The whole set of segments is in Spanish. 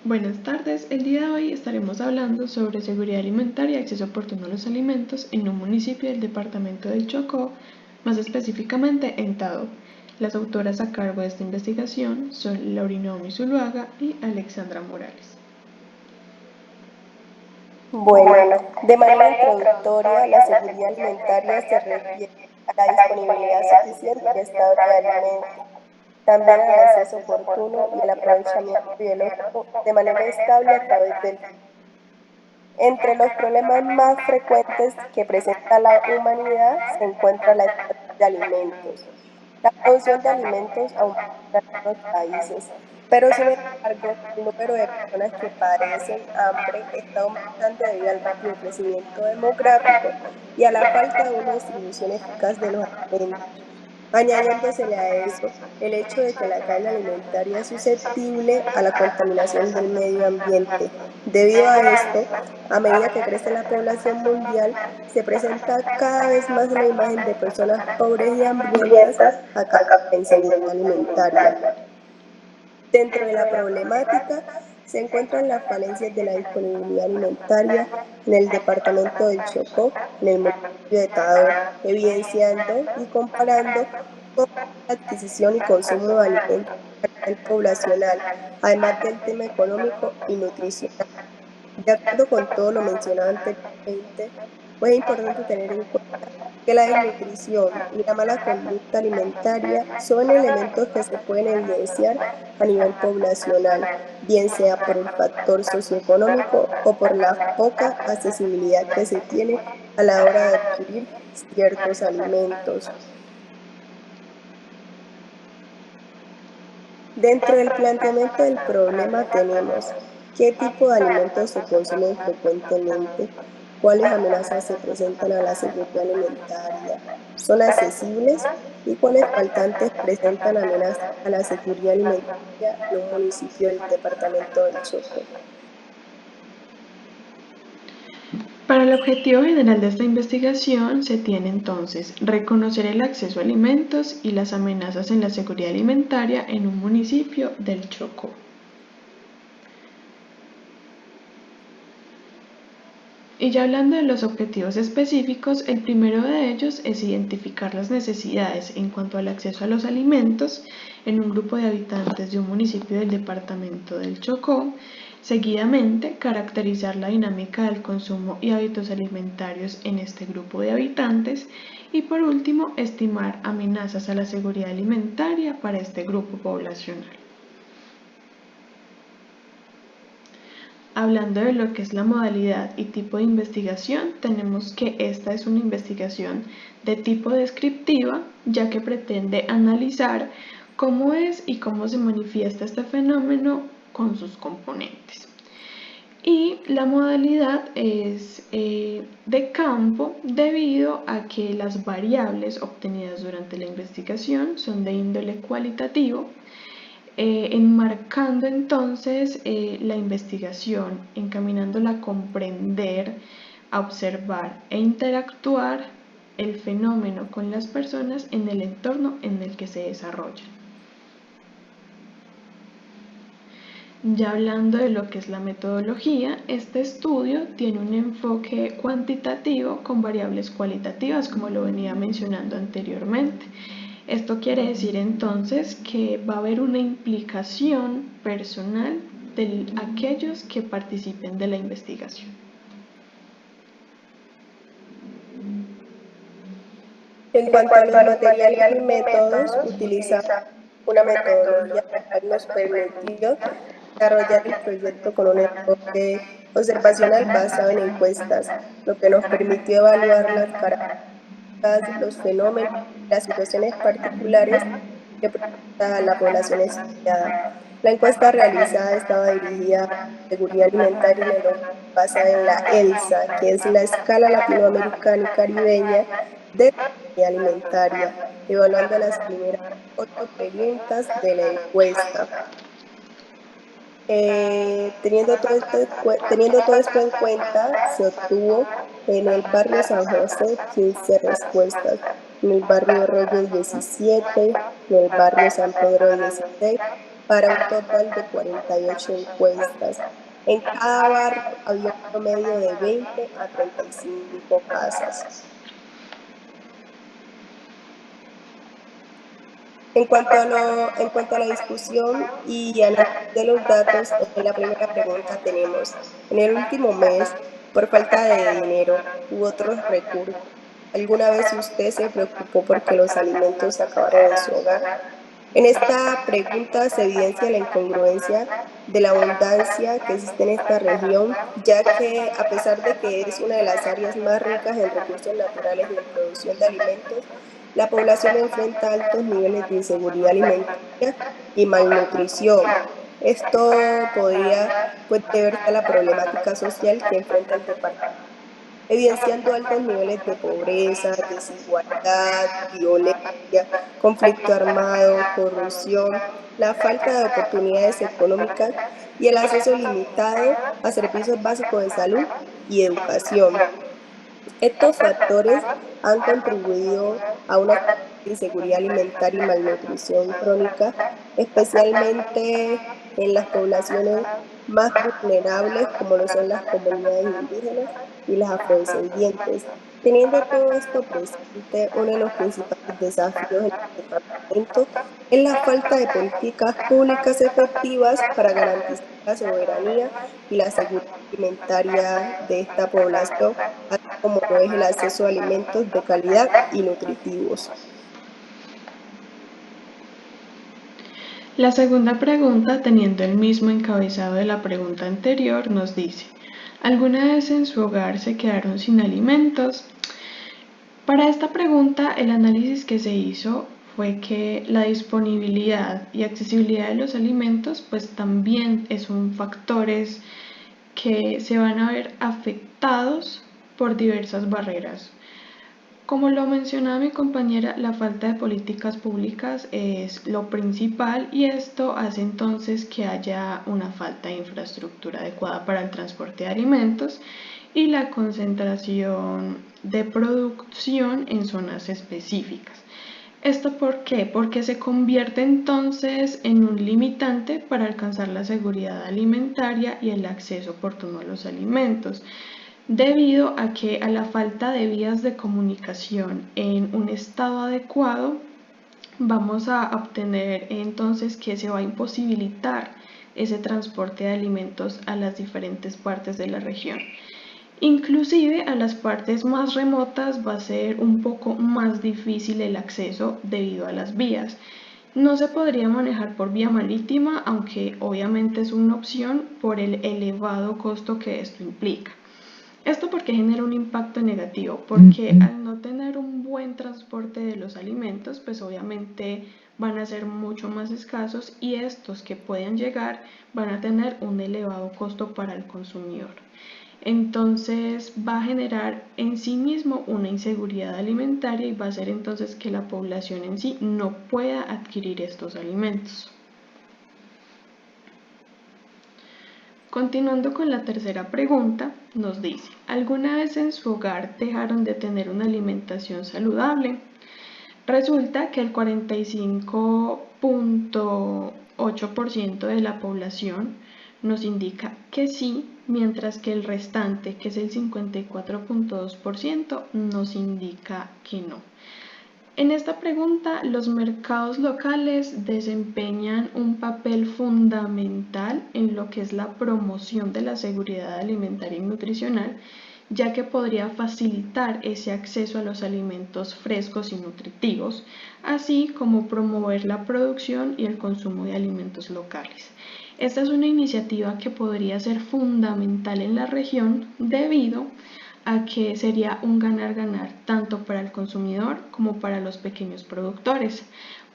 Buenas tardes, el día de hoy estaremos hablando sobre seguridad alimentaria y acceso oportuno a los alimentos en un municipio del departamento del Chocó, más específicamente en Tado. Las autoras a cargo de esta investigación son Laurinomi Zuluaga y Alexandra Morales. Bueno, de manera introductoria, la seguridad alimentaria se refiere a la disponibilidad suficiente y estable de alimentos, también al acceso oportuno y al aprovechamiento biológico de manera estable a través del tiempo. Entre los problemas más frecuentes que presenta la humanidad se encuentra la escasez de alimentos. La producción de alimentos aumenta en algunos países, pero sin embargo, el número de personas que padecen hambre está aumentando debido al rápido crecimiento demográfico y a la falta de una distribución eficaz de los alimentos. Añadiéndosele a eso el hecho de que la cadena alimentaria es susceptible a la contaminación del medio ambiente. Debido a esto, a medida que crece la población mundial, se presenta cada vez más la imagen de personas pobres y hambrientas a causa de la inseguridad alimentaria. Dentro de la problemática se encuentran las falencias de la disponibilidad alimentaria en el departamento del Chocó, en el municipio de Tadó, evidenciando y comparando con la adquisición y consumo de alimentos a nivel poblacional, además del tema económico y nutricional. De acuerdo con todo lo mencionado anteriormente, pues es importante tener en cuenta que la desnutrición y la mala conducta alimentaria son elementos que se pueden evidenciar a nivel poblacional, bien sea por el factor socioeconómico o por la poca accesibilidad que se tiene a la hora de adquirir ciertos alimentos. Dentro del planteamiento del problema tenemos qué tipo de alimentos se consumen frecuentemente, cuáles amenazas se presentan a la seguridad alimentaria, son accesibles y cuáles faltantes presentan amenazas a la seguridad alimentaria en un municipio del departamento del Chocó. Para el objetivo general de esta investigación se tiene entonces reconocer el acceso a alimentos y las amenazas en la seguridad alimentaria en un municipio del Chocó. Y ya hablando de los objetivos específicos, el primero de ellos es identificar las necesidades en cuanto al acceso a los alimentos en un grupo de habitantes de un municipio del departamento del Chocó. Seguidamente, caracterizar la dinámica del consumo y hábitos alimentarios en este grupo de habitantes. Y por último, estimar amenazas a la seguridad alimentaria para este grupo poblacional. Hablando de lo que es la modalidad y tipo de investigación, tenemos que esta es una investigación de tipo descriptiva, ya que pretende analizar cómo es y cómo se manifiesta este fenómeno con sus componentes. Y la modalidad es de campo debido a que las variables obtenidas durante la investigación son de índole cualitativo, enmarcando entonces la investigación, encaminándola a comprender, a observar e interactuar el fenómeno con las personas en el entorno en el que se desarrolla. Ya hablando de lo que es la metodología, este estudio tiene un enfoque cuantitativo con variables cualitativas, como lo venía mencionando anteriormente. Esto quiere decir entonces que va a haber una implicación personal de aquellos que participen de la investigación. En cuanto a los materiales y métodos, utilizamos una metodología la cual nos permitió desarrollar el proyecto con un enfoque observacional basado en encuestas, lo que nos permitió evaluar las características, los fenómenos y las situaciones particulares que presenta la población estudiada. La encuesta realizada estaba dirigida a la seguridad alimentaria en el objetivo basada en la ELSA, que es la Escala Latinoamericana y Caribeña de Seguridad Alimentaria, evaluando las primeras 8 preguntas de la encuesta. Teniendo todo esto en cuenta, se obtuvo en el barrio San José 15 respuestas, en el barrio Rollo 17, en el barrio San Pedro 16, para un total de 48 encuestas. En cada barrio había un promedio de 20 a 35 casas. En cuanto a la discusión y análisis de los datos, en la primera pregunta tenemos, en el último mes, por falta de dinero u otros recursos, ¿alguna vez usted se preocupó porque los alimentos se acabaran en su hogar? En esta pregunta se evidencia la incongruencia de la abundancia que existe en esta región, ya que a pesar de que es una de las áreas más ricas en recursos naturales y en producción de alimentos, la población enfrenta altos niveles de inseguridad alimentaria y malnutrición. Esto podría deberse a la problemática social que enfrenta el departamento, evidenciando altos niveles de pobreza, desigualdad, violencia, conflicto armado, corrupción, la falta de oportunidades económicas y el acceso limitado a servicios básicos de salud y educación. Estos factores han contribuido a una inseguridad alimentaria y malnutrición crónica, especialmente en las poblaciones más vulnerables como lo son las comunidades indígenas y las afrodescendientes. Teniendo todo esto presente, uno de los principales desafíos del departamento es la falta de políticas públicas efectivas para garantizar la soberanía y la seguridad alimentaria de esta población, como lo es el acceso a alimentos de calidad y nutritivos. La segunda pregunta, teniendo el mismo encabezado de la pregunta anterior, nos dice, ¿alguna vez en su hogar se quedaron sin alimentos? Para esta pregunta, el análisis que se hizo fue que la disponibilidad y accesibilidad de los alimentos pues también son factores que se van a ver afectados por diversas barreras. Como lo mencionaba mi compañera, la falta de políticas públicas es lo principal y esto hace entonces que haya una falta de infraestructura adecuada para el transporte de alimentos y la concentración de producción en zonas específicas. ¿Esto por qué? Porque se convierte entonces en un limitante para alcanzar la seguridad alimentaria y el acceso oportuno a los alimentos, debido a que a la falta de vías de comunicación en un estado adecuado, vamos a obtener entonces que se va a imposibilitar ese transporte de alimentos a las diferentes partes de la región. Inclusive a las partes más remotas va a ser un poco más difícil el acceso debido a las vías. No se podría manejar por vía marítima, aunque obviamente es una opción por el elevado costo que esto implica. Esto porque genera un impacto negativo, porque al no tener un buen transporte de los alimentos, pues obviamente van a ser mucho más escasos y estos que pueden llegar van a tener un elevado costo para el consumidor. Entonces va a generar en sí mismo una inseguridad alimentaria y va a hacer entonces que la población en sí no pueda adquirir estos alimentos. Continuando con la tercera pregunta, nos dice, ¿alguna vez en su hogar dejaron de tener una alimentación saludable? Resulta que el 45.8% de la población nos indica que sí, mientras que el restante, que es el 54.2%, nos indica que no. En esta pregunta, los mercados locales desempeñan un papel fundamental en lo que es la promoción de la seguridad alimentaria y nutricional, ya que podría facilitar ese acceso a los alimentos frescos y nutritivos, así como promover la producción y el consumo de alimentos locales. Esta es una iniciativa que podría ser fundamental en la región debido a que sería un ganar-ganar tanto para el consumidor como para los pequeños productores,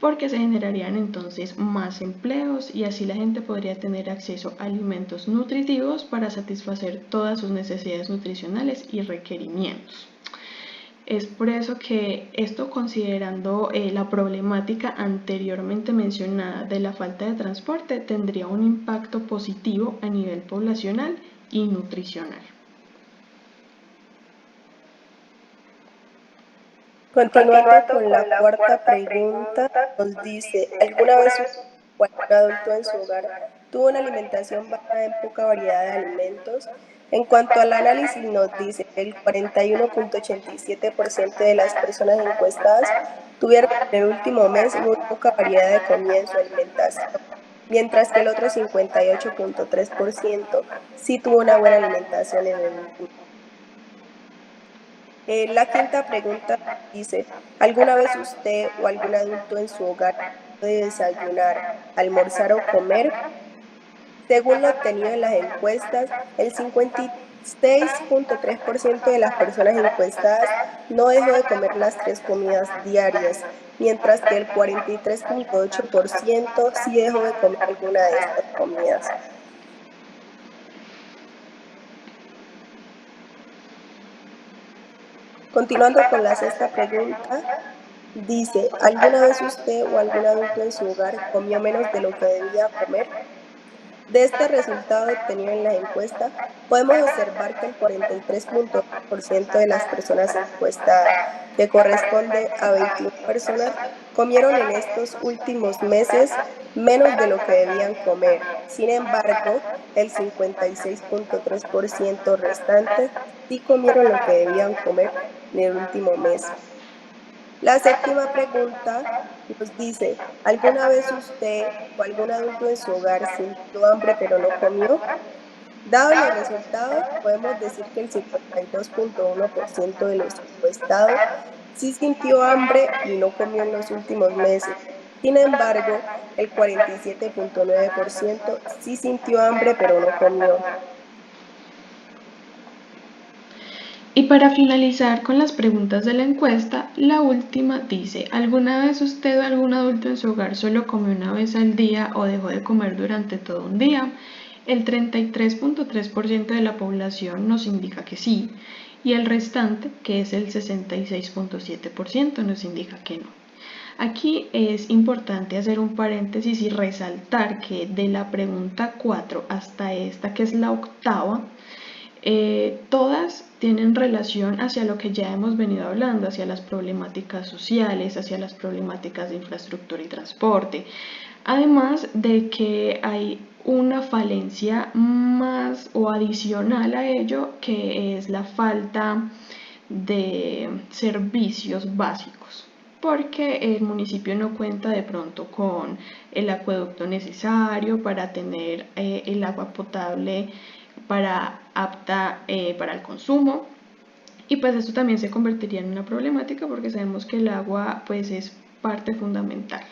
porque se generarían entonces más empleos y así la gente podría tener acceso a alimentos nutritivos para satisfacer todas sus necesidades nutricionales y requerimientos. Es por eso que esto, considerando la problemática anteriormente mencionada de la falta de transporte, tendría un impacto positivo a nivel poblacional y nutricional. Continuando con la cuarta pregunta, nos dice, ¿alguna vez o algún adulto en su hogar tuvo una alimentación basada en poca variedad de alimentos. En cuanto al análisis, nos dice que el 41.87% de las personas encuestadas tuvieron en el último mes muy poca variedad de comida en su alimentación, mientras que el otro 58.3% sí tuvo una buena alimentación en el último. La quinta pregunta dice, ¿alguna vez usted o algún adulto en su hogar puede desayunar, almorzar o comer? Según lo obtenido en las encuestas, el 56.3% de las personas encuestadas no dejó de comer las 3 comidas diarias, mientras que el 43.8% sí dejó de comer alguna de estas comidas. Continuando con la sexta pregunta, dice, ¿alguna vez usted o algún adulto en su hogar comió menos de lo que debía comer? De este resultado obtenido en la encuesta, podemos observar que el 43.1% de las personas encuestadas, que corresponde a 21 personas, comieron en estos últimos meses menos de lo que debían comer. Sin embargo, el 56.3% restante sí comieron lo que debían comer en el último mes. La séptima pregunta nos dice, ¿alguna vez usted o algún adulto en su hogar sintió hambre pero no comió? Dados los resultados, podemos decir que el 52.1% de los encuestados sí sintió hambre y no comió en los últimos meses. Sin embargo, el 47.9% sí sintió hambre pero no comió. Y para finalizar con las preguntas de la encuesta, la última dice, ¿alguna vez usted o algún adulto en su hogar solo comió una vez al día o dejó de comer durante todo un día? El 33.3% de la población nos indica que sí, y el restante, que es el 66.7%, nos indica que no. Aquí es importante hacer un paréntesis y resaltar que de la pregunta 4 hasta esta, que es la octava, todas tienen relación hacia lo que ya hemos venido hablando, hacia las problemáticas sociales, hacia las problemáticas de infraestructura y transporte. Además de que hay una falencia más o adicional a ello, que es la falta de servicios básicos, porque el municipio no cuenta de pronto con el acueducto necesario para tener el agua potable apta para el consumo, y pues esto también se convertiría en una problemática porque sabemos que el agua pues es parte fundamental.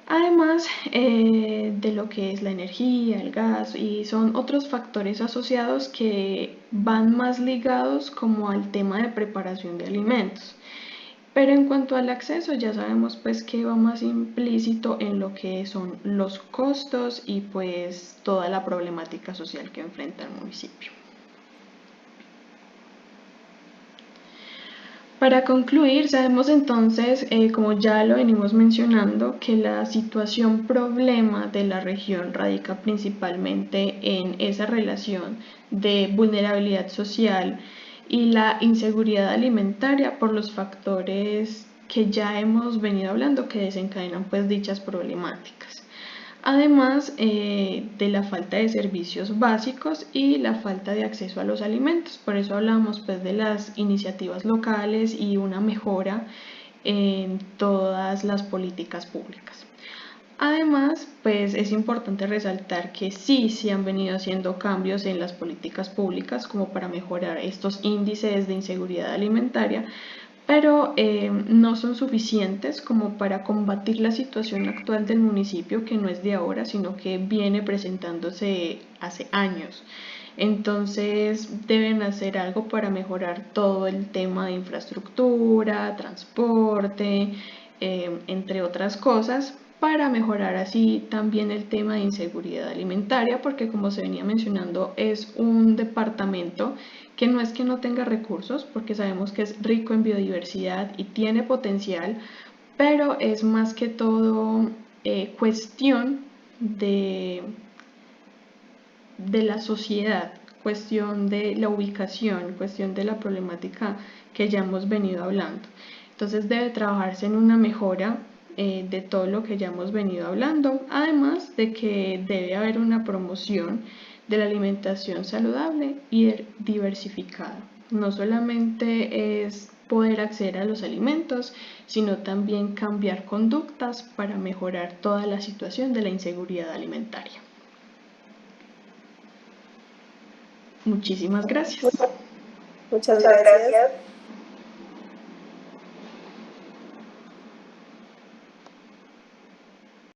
Además de lo que es la energía, el gas, y son otros factores asociados que van más ligados como al tema de preparación de alimentos. Pero en cuanto al acceso, ya sabemos pues que va más implícito en lo que son los costos y pues toda la problemática social que enfrenta el municipio. Para concluir, sabemos entonces, como ya lo venimos mencionando, que la situación problema de la región radica principalmente en esa relación de vulnerabilidad social y la inseguridad alimentaria por los factores que ya hemos venido hablando que desencadenan pues dichas problemáticas. Además de la falta de servicios básicos y la falta de acceso a los alimentos. Por eso hablamos pues de las iniciativas locales y una mejora en todas las políticas públicas. Además, pues es importante resaltar que sí se han venido haciendo cambios en las políticas públicas como para mejorar estos índices de inseguridad alimentaria, pero no son suficientes como para combatir la situación actual del municipio, que no es de ahora, sino que viene presentándose hace años. Entonces deben hacer algo para mejorar todo el tema de infraestructura, transporte, entre otras cosas, para mejorar así también el tema de inseguridad alimentaria, porque como se venía mencionando es un departamento que no es que no tenga recursos, porque sabemos que es rico en biodiversidad y tiene potencial, pero es más que todo cuestión de la sociedad, cuestión de la ubicación, cuestión de la problemática que ya hemos venido hablando. Entonces debe trabajarse en una mejora de todo lo que ya hemos venido hablando, además de que debe haber una promoción de la alimentación saludable y diversificada. No solamente es poder acceder a los alimentos, sino también cambiar conductas para mejorar toda la situación de la inseguridad alimentaria. Muchísimas gracias. Muchas gracias.